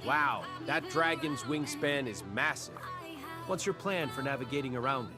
Wow, that dragon's wingspan is massive. What's your plan for navigating around it?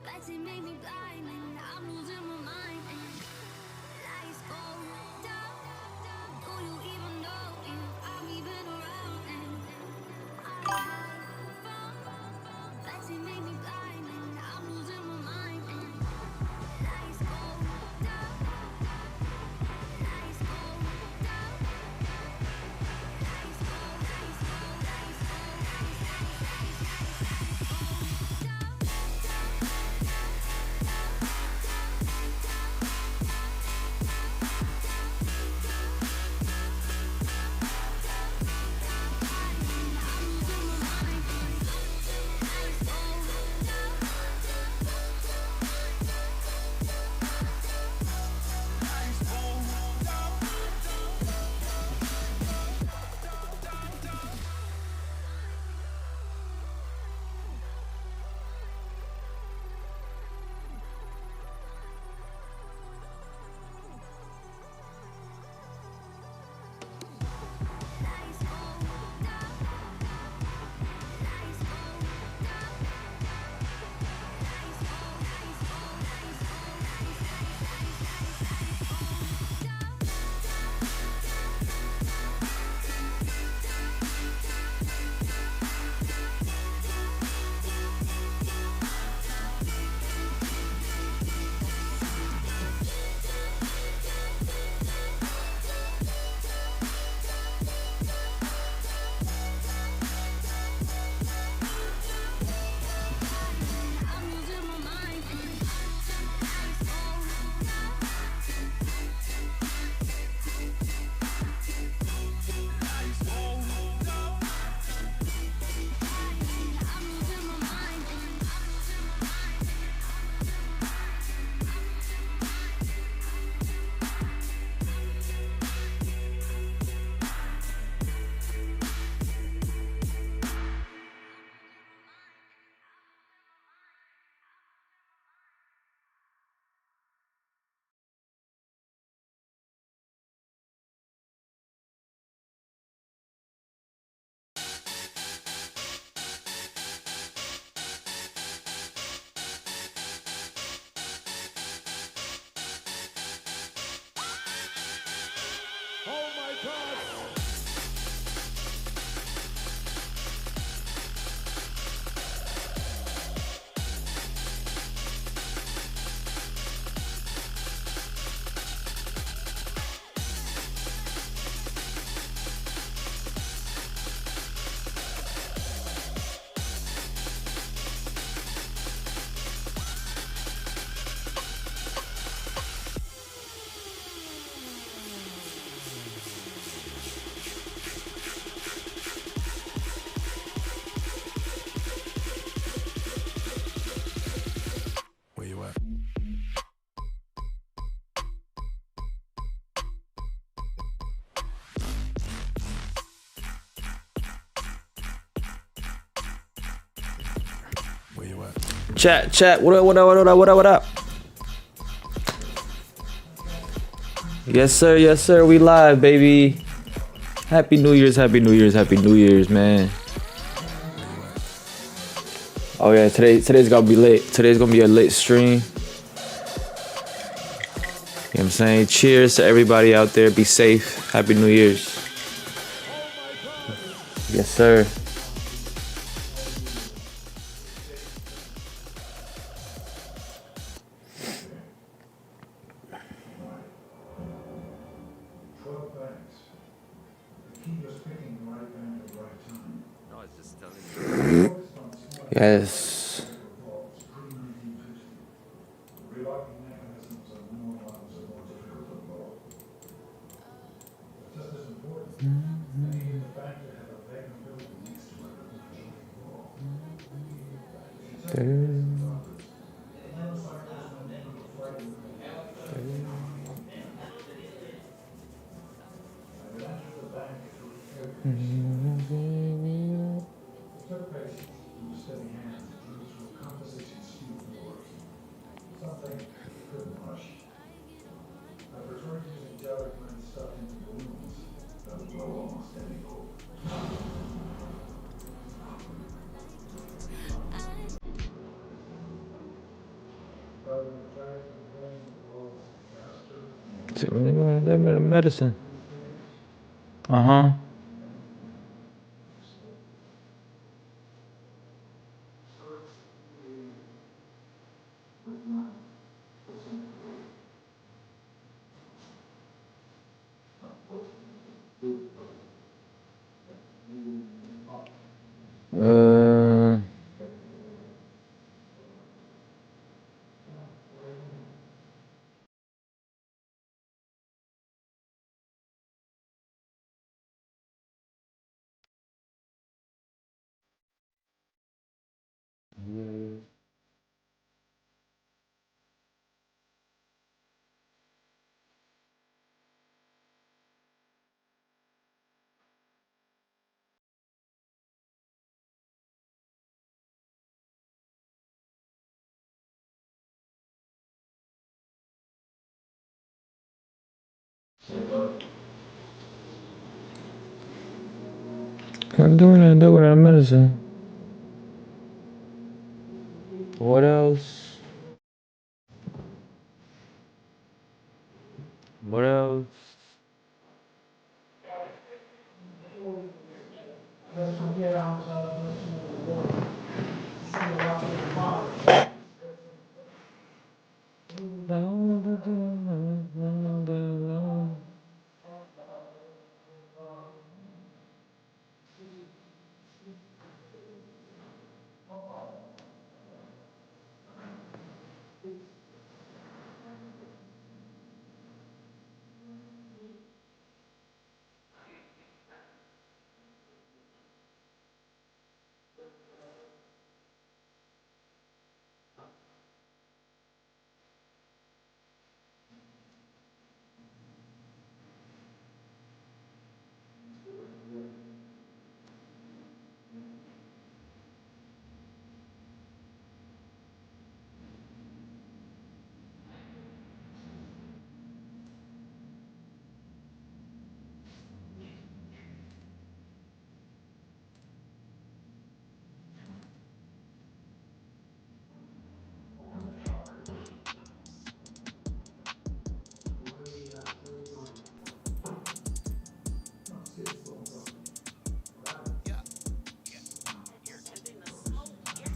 Where you at? Where you at? Chat, what up? Yes, sir, we live, baby. Happy New Year's, man. Oh yeah, today's gonna be lit. Today's gonna be a lit stream. You know what I'm saying? Cheers to everybody out there. Be safe. Happy New Year's. Yes, sir. Yes. Medicine. Uh-huh. Uh, I'm doing medicine. What else? What else?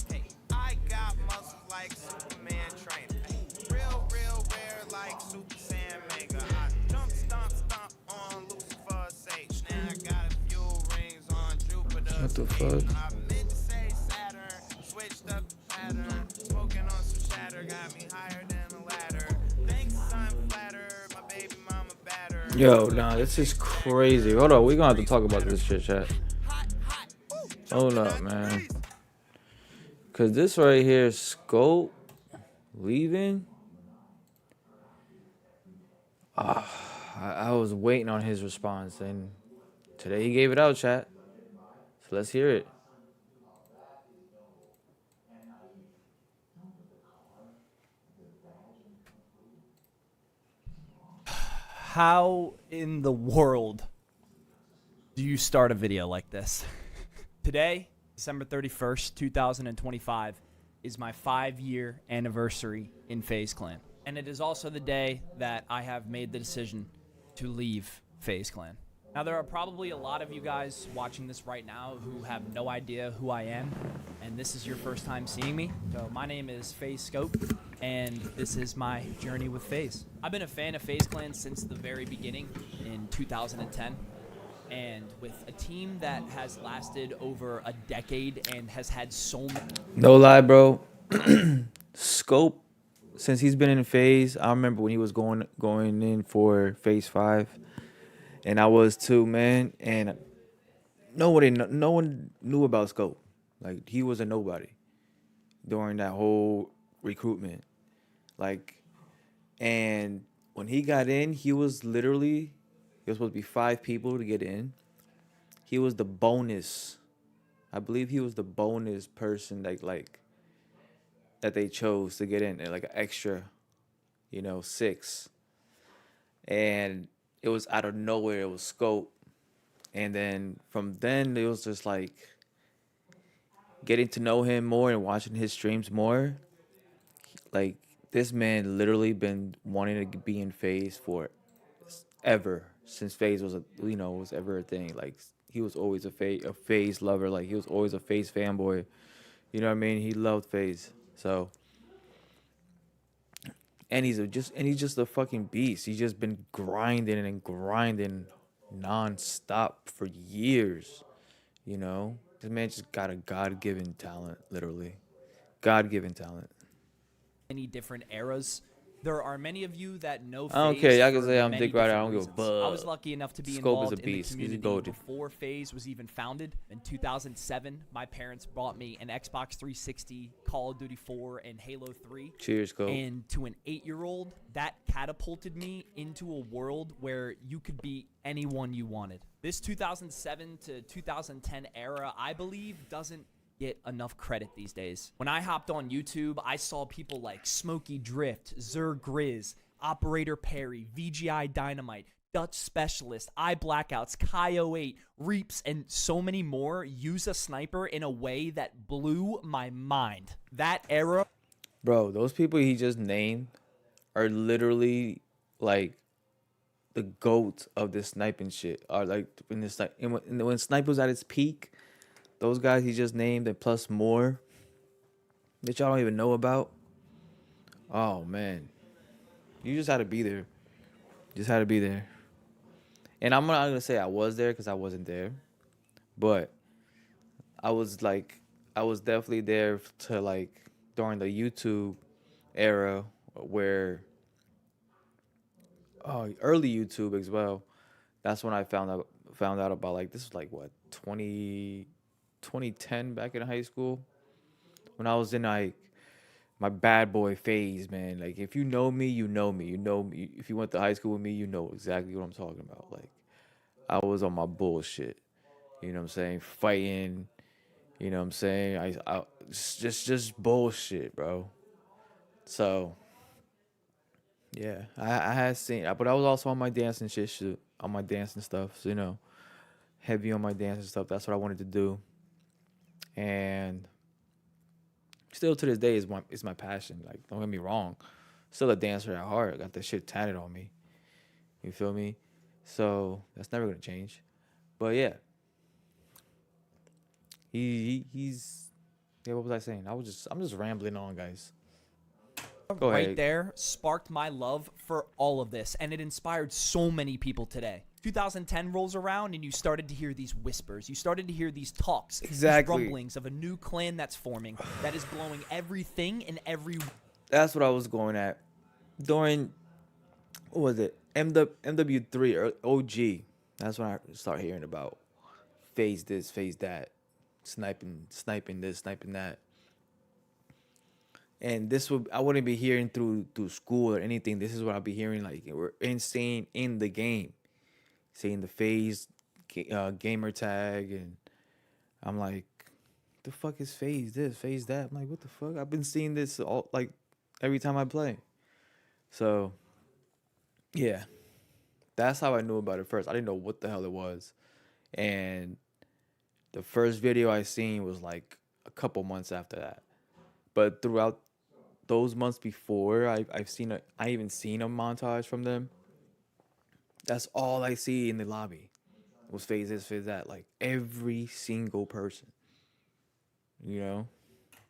Hey, I got muscles like Superman training. Real, real rare like Super Saiyan Mega. I jump, stomp on Lucifer's sage. Now I got a few rings on Jupiter's What the cage. fuck? I meant to say Saturn, switched up the pattern. Smoking on some shatter, got me higher than a ladder. Thanks, I'm flattered, my baby mama batter. Yo, nah, this is crazy. Hold on, we gonna have to talk about this shit, chat. Hold up, man. Cause this right here, Scope leaving. I was waiting on his response, and today he gave it out, chat. So let's hear it. How in the world do you start a video like this? Today, December 31st, 2025, is my 5-year anniversary in FaZe Clan. And it is also the day that I have made the decision to leave FaZe Clan. Now, there are probably a lot of you guys watching this right now who have no idea who I am, and this is your first time seeing me. So my name is FaZe Scope, and this is my journey with FaZe. I've been a fan of FaZe Clan since the very beginning in 2010, and with a team that has lasted over a decade and has had so many... No lie, bro. Scope, since he's been in FaZe, I remember when he was going in for FaZe 5, and I was too, man. And no one knew about Scope. Like, he was a nobody during that whole recruitment. Like, and when he got in, he was supposed to be 5 people to get in. He was the bonus. I believe he was the bonus person that they chose to get in, like an extra, 6. And it was out of nowhere. It was Scope. And then from then, it was just like getting to know him more and watching his streams more. Like, this man literally been wanting to be in FaZe for ever since FaZe was was ever a thing. Like he was always a FaZe lover. Like he was always a FaZe fanboy. You know what I mean? He loved FaZe. So and he's just a fucking beast. He's just been grinding and grinding nonstop for years. You know? This man just got a God-given talent, literally. God-given talent. Many different eras. There are many of you that know FaZe. I don't care. Y'all can for say I'm many Dick Ryder. I different don't give a reasons. I fuck. was lucky enough to be Scope is involved a in the beast. He's community goated. before FaZe was even founded. In 2007, my parents bought me an Xbox 360, Call of Duty 4, and Halo 3. Cheers, Coach. And to an 8-year-old, that catapulted me into a world where you could be anyone you wanted. This 2007 to 2010 era, I believe, doesn't get enough credit these days. When I hopped on YouTube, I saw people like Smokey Drift, Zer Grizz, Operator Perry, VGI Dynamite, Dutch Specialist, iBlackouts, Kai08, Reaps, and so many more use a sniper in a way that blew my mind. That era. Bro, those people he just named are literally like the goats of this sniping shit. Are like when sniper was at its peak, those guys he just named and plus more that y'all don't even know about. Oh man, you just had to be there. Just had to be there. And I'm not gonna say I was there because I wasn't there, but I was definitely there to like during the YouTube era where early YouTube as well. That's when I found out about like this was like what 2010 back in high school when I was in like my bad boy phase, man. Like if you know me, you know me. You know me. If you went to high school with me, you know exactly what I'm talking about. Like I was on my bullshit. You know what I'm saying? Fighting. You know what I'm saying? I just bullshit, bro. So yeah, I had seen, but I was also on my dancing shit, on my dancing stuff. So, you know, heavy on my dancing stuff. That's what I wanted to do, and still to this day is my passion. Like, don't get me wrong, still a dancer at heart. I got that shit tatted on me. You feel me? So that's never gonna change. But yeah, he's yeah. What was I saying? I'm just rambling on, guys. Go right ahead. there sparked my love for all of this, and it inspired so many people today. 2010 rolls around and you started to hear these whispers. You started to hear these talks, Exactly. these rumblings of a new clan that's forming, that is blowing everything and every. That's what I was going at during, what was it, MW3 or OG. That's when I start hearing about phase this, phase that, sniping this, sniping that. And I wouldn't be hearing through school or anything. This is what I'll be hearing, like we're insane in the game, seeing the phase gamer tag, and I'm like, the fuck is phase this, phase that? I'm like, what the fuck? I've been seeing this all like every time I play. So yeah, that's how I knew about it first. I didn't know what the hell it was, and the first video I seen was like a couple months after that. But throughout those months before, I even seen a montage from them. That's all I see in the lobby was phase this, phase that. Like every single person, you know.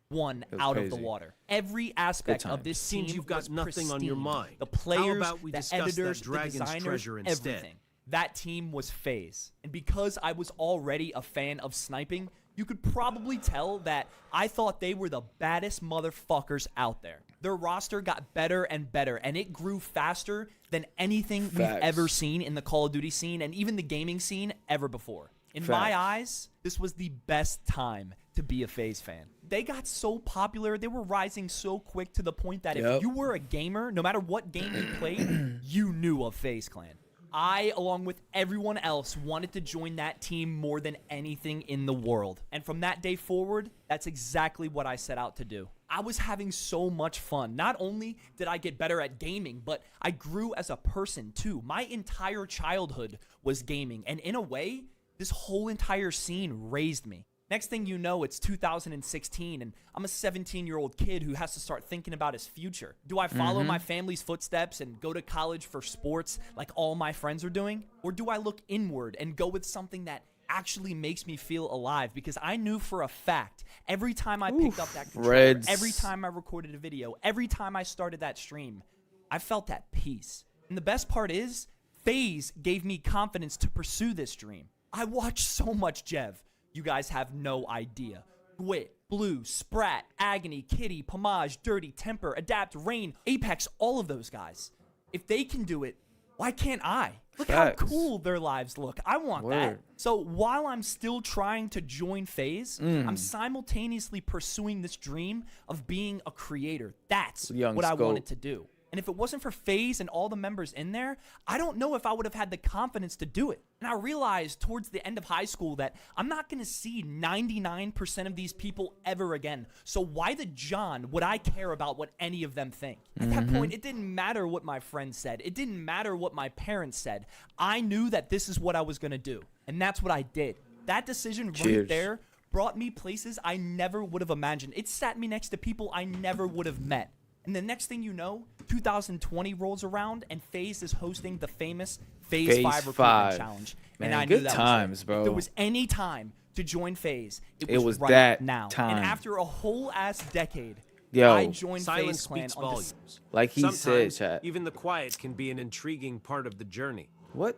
One was out of the crazy. water. Every aspect Good of times. this team Seems you've got was nothing on your pristine. mind. The How players, about we the discuss that editors, the Dragon's designers, treasure instead? everything. That team was FaZe. And because I was already a fan of sniping, you could probably tell that I thought they were the baddest motherfuckers out there. Their roster got better and better, and it grew faster than anything we've Facts. ever seen in the Call of Duty scene and even the gaming scene ever before. In my Facts. eyes, this was the best time to be a FaZe fan. They got so popular, they were rising so quick to the point that if Yep. you were a gamer, no matter what game you played, you knew of FaZe Clan. I, along with everyone else, wanted to join that team more than anything in the world. And from that day forward, that's exactly what I set out to do. I was having so much fun. Not only did I get better at gaming, but I grew as a person too. My entire childhood was gaming. And in a way, this whole entire scene raised me. Next thing you know, it's 2016, and I'm a 17-year-old kid who has to start thinking about his future. Do I follow my family's footsteps and go to college for sports like all my friends are doing? Or do I look inward and go with something that actually makes me feel alive? Because I knew for a fact every time I picked up that controller, Reds. every time I recorded a video, every time I started that stream, I felt that peace. And the best part is, FaZe gave me confidence to pursue this dream. I watched so much Jev. You guys have no idea. Gwit, Blue, Sprat, Agony, Kitty, Pomage, Dirty, Temper, Adapt, Rain, Apex, all of those guys. If they can do it, why can't I? Look Facts. how cool their lives look. I want that. Word. So while I'm still trying to join FaZe, I'm simultaneously pursuing this dream of being a creator. That's Young what I Scope. wanted to do. And if it wasn't for FaZe and all the members in there, I don't know if I would have had the confidence to do it. And I realized towards the end of high school that I'm not going to see 99% of these people ever again. So why the John would I care about what any of them think? At that point, it didn't matter what my friends said. It didn't matter what my parents said. I knew that this is what I was going to do. And that's what I did. That decision right Cheers. there brought me places I never would have imagined. It sat me next to people I never would have met. And the next thing you know, 2020 rolls around and FaZe is hosting the famous FaZe FaZe 5 Recruitment 5. Challenge. Man, and I knew good that times, was it. bro. If there was any time to join FaZe, It was right that now. time. And after a whole ass decade, Yo. I joined Silence FaZe Clan speaks on volumes. Like he said, Sometimes, chat. even the quiet can be an intriguing part of the journey. What?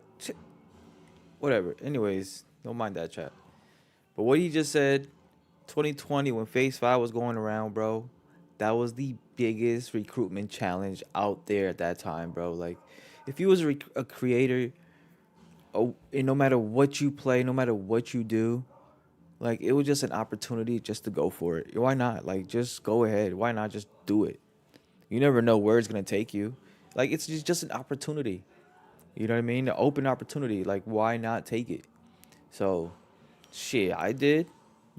Whatever. Anyways, don't mind that chat. But what he just said, 2020 when FaZe 5 was going around, bro, that was the biggest recruitment challenge out there at that time, bro. Like, if you was a creator, and no matter what you play, no matter what you do, like, it was just an opportunity just to go for it. Why not? Like, just go ahead. Why not just do it? You never know where it's going to take you. Like, it's just an opportunity. You know what I mean? An open opportunity. Like, why not take it? So, shit, I did.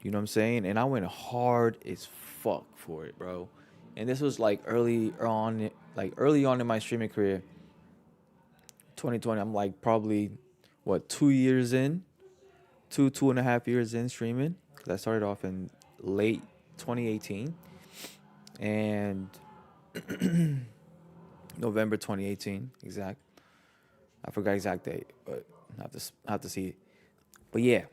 You know what I'm saying? And I went hard as fuck for it, bro. And this was like early on in my streaming career. 2020, I'm like probably, 2 years in? 2.5 years in streaming. 'Cause I started off in late 2018. And November 2018, exact. I forgot exact date, but I have to see it. But yeah,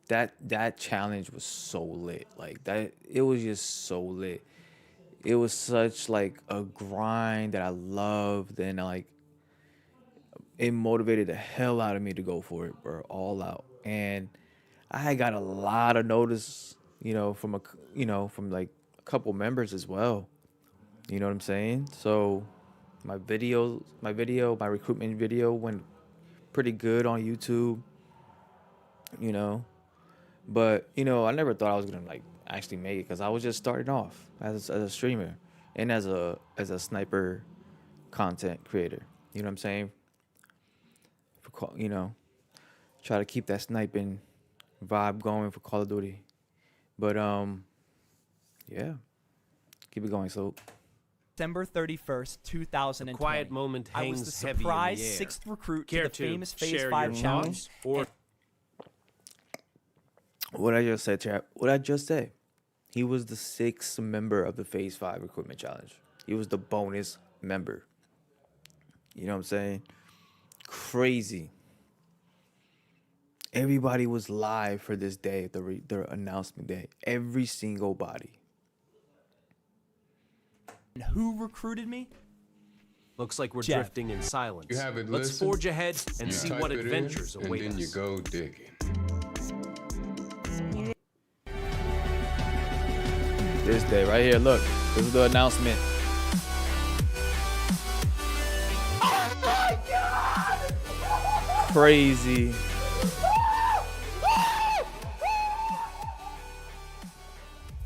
that challenge was so lit. Like that, it was just so lit. It was such like a grind that I loved, and like it motivated the hell out of me to go for it, bro, all out. And I had got a lot of notice, from like a couple members as well. You know what I'm saying? So my recruitment video went pretty good on YouTube, But, I never thought I was going to like actually make it because I was just starting off as a streamer and as a sniper content creator. You know what I'm saying? Try to keep that sniping vibe going for Call of Duty. But yeah. Keep it going, so December 31st, 2020. The quiet moment I was hangs the heavy in the surprise air. sixth recruit Care to the to famous FaZe share 5 your challenge. thoughts? Or what I just said, chap. What I just said. He was the 6th member of the FaZe 5 Recruitment Challenge. He was the bonus member. You know what I'm saying? Crazy. Everybody was live for this day, the announcement day. Every single body. And who recruited me? looks like we're Jeff. drifting in silence. You haven't Let's listened? forge ahead and You see type what it in, adventures await and then us. you go digging. This day right here, look. This is the announcement. Oh my God! Crazy.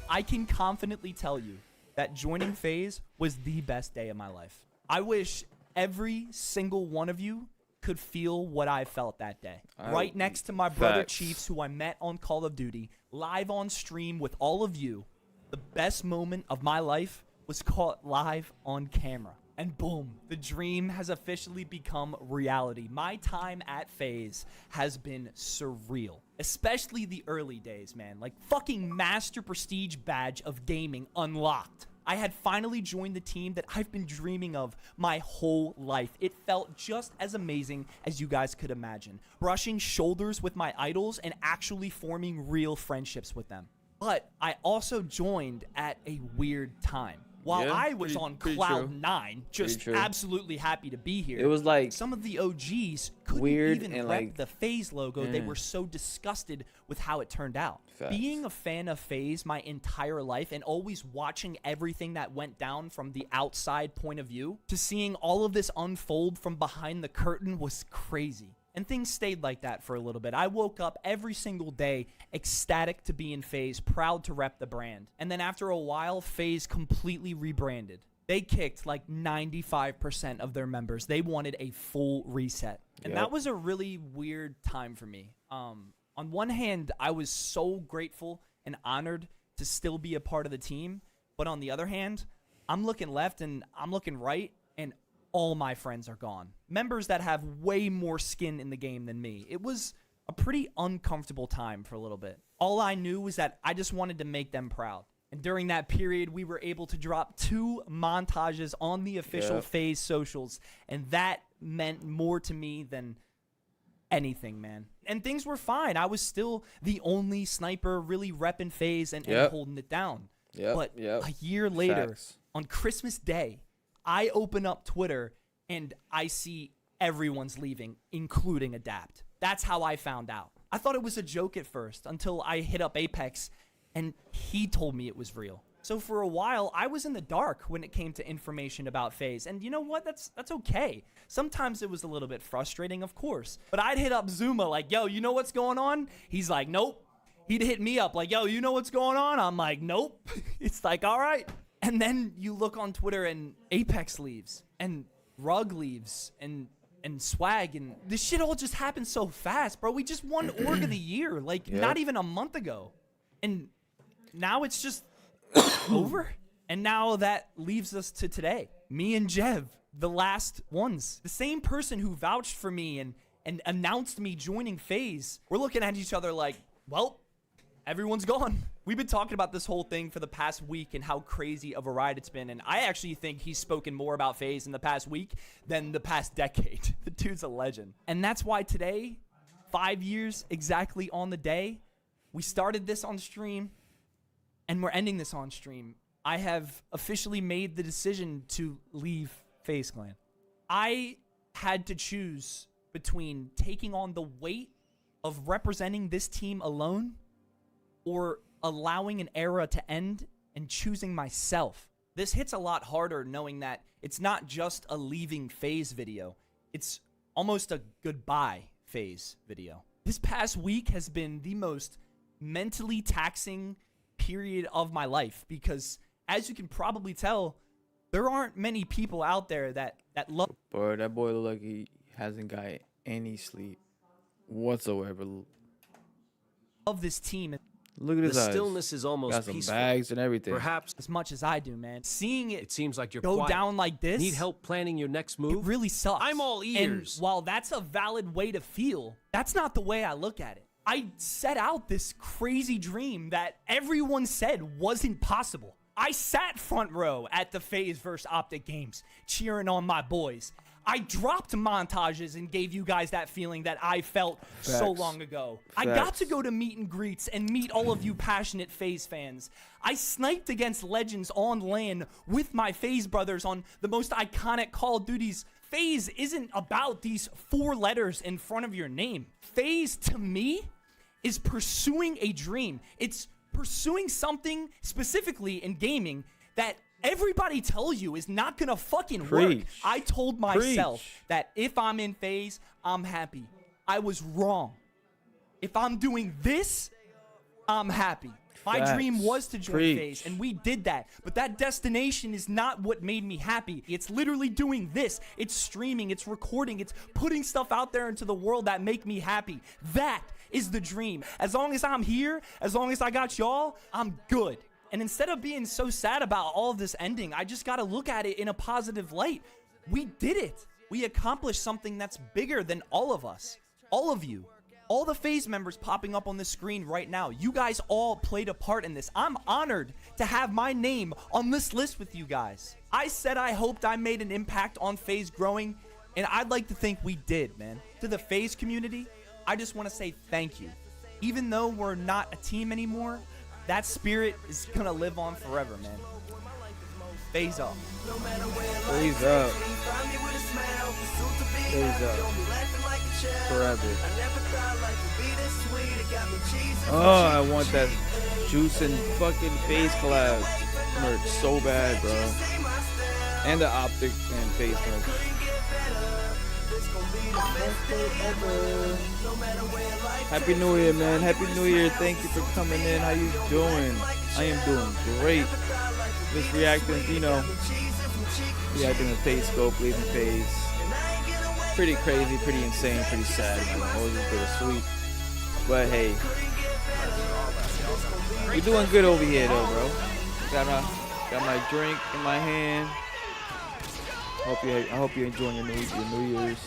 I can confidently tell you that joining FaZe was the best day of my life. I wish every single one of you could feel what I felt that day. Right next to my brother Facts. Chiefs, who I met on Call of Duty, live on stream with all of you. The best moment of my life was caught live on camera. And boom, the dream has officially become reality. My time at FaZe has been surreal. especially the early days, man. Like, fucking Master Prestige badge of gaming unlocked. I had finally joined the team that I've been dreaming of my whole life. It felt just as amazing as you guys could imagine. Brushing shoulders with my idols and actually forming real friendships with them. But I also joined at a weird time. While Yeah, I was pretty- on pretty cloud true. 9, just true. absolutely happy to be here. It was like Some of the OGs couldn't weird even and, rep like, the FaZe logo. They yeah. were so disgusted with how it turned out. Facts. Being a fan of FaZe my entire life and always watching everything that went down from the outside point of view to seeing all of this unfold from behind the curtain was crazy. And things stayed like that for a little bit. I woke up every single day ecstatic to be in FaZe, proud to rep the brand. And then after a while, FaZe completely rebranded. They kicked like 95% of their members. They wanted a full reset. And Yep. that was a really weird time for me. On one hand, I was so grateful and honored to still be a part of the team. But on the other hand, I'm looking left and I'm looking right, and all my friends are gone. Members that have way more skin in the game than me. It was a pretty uncomfortable time for a little bit. All I knew was that I just wanted to make them proud. And during that period, we were able to drop 2 montages on the official Yep. FaZe socials. And that meant more to me than anything, man. And things were fine. I was still the only sniper really repping FaZe and Yep. holding it down. Yep, But yep. a year later, Facts. on Christmas Day, I open up Twitter and I see everyone's leaving, including Adapt. That's how I found out. I thought it was a joke at first until I hit up Apex and he told me it was real. So for a while, I was in the dark when it came to information about FaZe. And you know what? That's okay. Sometimes it was a little bit frustrating, of course. But I'd hit up Zuma like, yo, you know what's going on? He's like, nope. He'd hit me up like, yo, you know what's going on? I'm like, nope. It's like, all right. And then you look on Twitter and Apex leaves and Rug leaves and Swag, and this shit all just happened so fast, bro. We just won Org of the Year like not even a month ago. And now it's just over. And now that leaves us to today. Me and Jev, the last ones. The same person who vouched for me and announced me joining FaZe. We're looking at each other like, well, everyone's gone. We've been talking about this whole thing for the past week and how crazy of a ride it's been. And I actually think he's spoken more about FaZe in the past week than the past decade. The dude's a legend. And that's why today, 5 years exactly on the day, we started this on stream and we're ending this on stream. I have officially made the decision to leave FaZe Clan. I had to choose between taking on the weight of representing this team alone or allowing an era to end and choosing myself. This hits a lot harder knowing that it's not just a leaving FaZe video. It's almost a goodbye FaZe video. This past week has been the most mentally taxing period of my life because, as you can probably tell, there aren't many people out there that love Bro, that boy look like he hasn't got any sleep whatsoever. this team Look at The his eyes. stillness is almost Got some peaceful. bags and everything. Perhaps as much as I do, man. Seeing it it seems like you're go quiet. down like this, Need help planning your next it move? really sucks. I'm all ears. And while that's a valid way to feel, that's not the way I look at it. I set out this crazy dream that everyone said wasn't possible. I sat front row at the FaZe vs. Optic games, cheering on my boys. I dropped montages and gave you guys that feeling that I felt so Facts. long ago. I got Facts. to go to meet and greets and meet all of you passionate FaZe fans. I sniped against legends on LAN with my FaZe brothers on the most iconic Call of Duties. FaZe isn't about these 4 letters in front of your name. FaZe, to me, is pursuing a dream. It's pursuing something specifically in gaming that everybody tells you is not gonna fucking work. Preach. I told myself Preach. that if I'm in FaZe, I'm happy. I was wrong. If I'm doing this, I'm happy. My Facts. dream was to join Preach. FaZe, and we did that. But that destination is not what made me happy. It's literally doing this. It's streaming, it's recording, it's putting stuff out there into the world that make me happy. That is the dream. As long as I'm here, as long as I got y'all, I'm good. And instead of being so sad about all of this ending, I just got to look at it in a positive light. We did it. We accomplished something that's bigger than all of us. All of you. All the FaZe members popping up on the screen right now. You guys all played a part in this. I'm honored to have my name on this list with you guys. I said I hoped I made an impact on FaZe growing, and I'd like to think we did, man. To the FaZe community, I just want to say thank you. Even though we're not a team anymore, that spirit is going to live on forever, man. FaZe up. FaZe up. FaZe up. Forever. Oh, I want that Juice and fucking FaZe collab merch so bad, bro. And the Optic and FaZe merch. Happy New Year, man. Happy New Year. Thank you for coming in. How you doing? I am doing great. Just reacting, you know, reacting to FaZe Scope, leaving FaZe. Pretty crazy, pretty insane, pretty sad. Always bittersweet. But hey, we're doing good over here, though, bro. Got my drink in my hand. I hope you're enjoying your New Year's.